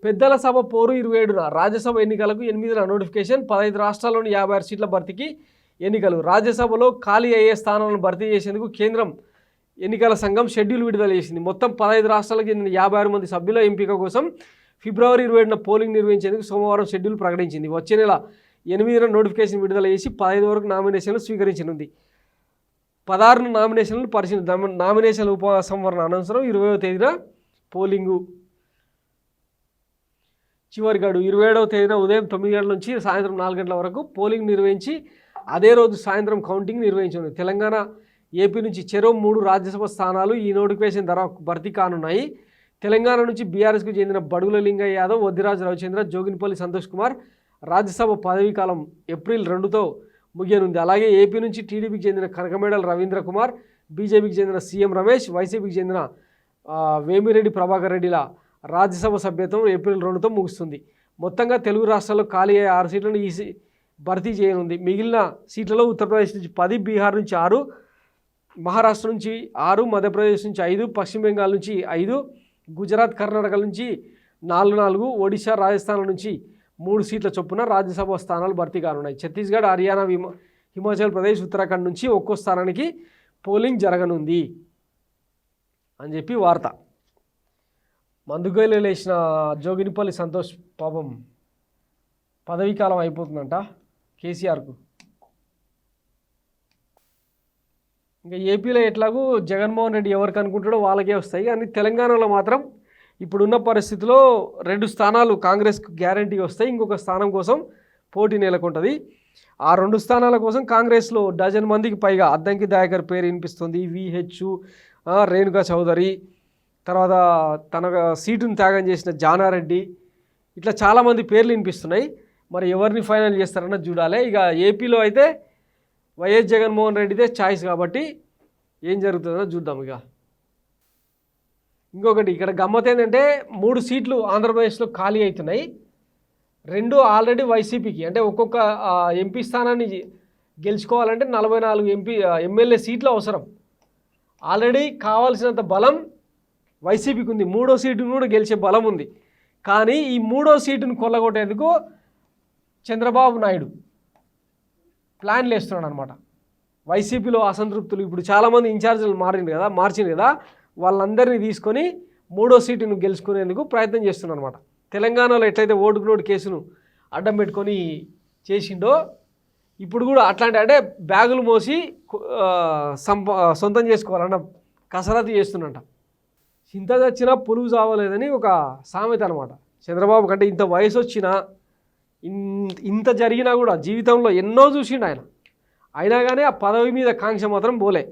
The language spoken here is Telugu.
పెద్దల సభ పోరు 27న రాజ్యసభ ఎన్నికలకు 8న నోటిఫికేషన్. 15 రాష్ట్రాల్లోని 56 సీట్ల భర్తీకి ఎన్నికలు. రాజ్యసభలో ఖాళీ అయ్యే స్థానాలను భర్తీ చేసేందుకు కేంద్రం ఎన్నికల సంఘం షెడ్యూల్ విడుదల చేసింది. మొత్తం 15 రాష్ట్రాలకు చెందిన 56 మంది సభ్యుల ఎంపిక కోసం ఫిబ్రవరి 27న పోలింగ్ నిర్వహించేందుకు సోమవారం షెడ్యూల్ ప్రకటించింది. వచ్చే నెల 8న నోటిఫికేషన్ విడుదల చేసి 15 వరకు నామినేషన్లు స్వీకరించనుంది. 16న నామినేషన్లు పరిశీలించారు. నామినేషన్ల ఉపసంహరణ అనంతరం 20వ తేదీన పోలింగు చివరి గడు. 27వ తేదీన ఉదయం 9 గంటల నుంచి సాయంత్రం 4 గంటల వరకు పోలింగ్ నిర్వహించి అదే రోజు సాయంత్రం కౌంటింగ్ నిర్వహించనుంది. తెలంగాణ, ఏపీ నుంచి చెరో 3 రాజ్యసభ స్థానాలు ఈ నోటిఫికేషన్ ద్వారా భర్తీ కానున్నాయి. తెలంగాణ నుంచి బీఆర్ఎస్కు చెందిన బడుగుల లింగయ్య యాదవ్, వద్దిరాజు రవిచంద్ర, జోగినిపల్లి సంతోష్ కుమార్ రాజ్యసభ పదవీ కాలం ఏప్రిల్ 2తో ముగియనుంది. అలాగే ఏపీ నుంచి టీడీపీకి చెందిన కనకమేడల రవీంద్ర కుమార్, బీజేపీకి చెందిన సీఎం రమేష్, వైసీపీకి చెందిన వేమిరెడ్డి ప్రభాకర్ రెడ్డిల రాజ్యసభ సభ్యత్వం ఏప్రిల్ 2తో ముగుస్తుంది. మొత్తంగా తెలుగు రాష్ట్రాల్లో ఖాళీ అయ్యే 6 సీట్లను భర్తీ చేయనుంది. మిగిలిన సీట్లలో ఉత్తరప్రదేశ్ నుంచి 10, బీహార్ నుంచి 6, మహారాష్ట్ర నుంచి 6, మధ్యప్రదేశ్ నుంచి 5, పశ్చిమ బెంగాల్ నుంచి 5, గుజరాత్, కర్ణాటక నుంచి 4, ఒడిశా, రాజస్థాన్ నుంచి 3 సీట్ల చొప్పున రాజ్యసభ స్థానాలు భర్తీ కానున్నాయి. ఛత్తీస్గఢ్, హర్యానా, హిమాచల్ ప్రదేశ్, ఉత్తరాఖండ్ నుంచి ఒక్కో స్థానానికి పోలింగ్ జరగనుంది అని చెప్పి వార్త. మందుగోలు లేచిన జోగినిపల్లి సంతోష్ పాపం పదవీ కాలం అయిపోతుందంట కేసీఆర్కు. ఇంకా ఏపీలో ఎట్లాగూ జగన్మోహన్ రెడ్డి ఎవరికి అనుకుంటాడో వాళ్ళకే వస్తాయి. కానీ తెలంగాణలో మాత్రం ఇప్పుడున్న పరిస్థితిలో 2 స్థానాలు కాంగ్రెస్కు గ్యారంటీగా వస్తాయి. ఇంకొక స్థానం కోసం పోటీ నెలకొంటుంది. ఆ 2 స్థానాల కోసం కాంగ్రెస్లో డజన్ మందికి పైగా అద్దంకి దయాకర్ పేరు వినిపిస్తుంది. VH, రేణుకా చౌదరి, తర్వాత తన సీటును త్యాగం చేసిన జానారెడ్డి, ఇట్లా చాలామంది పేర్లు వినిపిస్తున్నాయి. మరి ఎవరిని ఫైనల్ చేస్తారన్నది చూడాలి. ఇక ఏపీలో అయితే వైఎస్ జగన్మోహన్ రెడ్డిదే ఛాయిస్ కాబట్టి ఏం జరుగుతుందో చూద్దాం. ఇక ఇంకొకటి ఇక్కడ గమ్మత్ ఏంటంటే 3 సీట్లు ఆంధ్రప్రదేశ్లో ఖాళీ అవుతున్నాయి. 2 ఆల్రెడీ వైసీపీకి, అంటే ఒక్కొక్క ఎంపీ స్థానాన్ని గెలుచుకోవాలంటే 44 ఎమ్మెల్యే సీట్లు అవసరం. ఆల్రెడీ కావాల్సినంత బలం వైసీపీకి ఉంది. 3వ సీటును కూడా గెలిచే బలం ఉంది. కానీ ఈ 3వ సీటును కొల్లగొట్టేందుకు చంద్రబాబు నాయుడు ప్లాన్లు వేస్తున్నాడు అనమాట. వైసీపీలో అసంతృప్తులు ఇప్పుడు చాలామంది ఇన్ఛార్జీలు మార్చింది కదా వాళ్ళందరినీ తీసుకొని 3వ సీటును గెలుచుకునేందుకు ప్రయత్నం చేస్తున్నాడు అనమాట. తెలంగాణలో ఎట్లయితే ఓటుకు నోటు కేసును అడ్డం పెట్టుకొని చేసిండో ఇప్పుడు కూడా అట్లాంటి, అంటే బ్యాగులు మోసి సొంతం చేసుకోవాలన్న కసరత్తు చేస్తున్నట. చింత చచ్చినా పులుగు చావలేదని ఒక సామెత అనమాట. చంద్రబాబు కంటే ఇంత వయసు వచ్చినా ఇంత జరిగినా కూడా జీవితంలో ఎన్నో చూసిండు ఆయన. అయినా కానీ ఆ పదవి మీద కాంక్ష మాత్రం పోలే.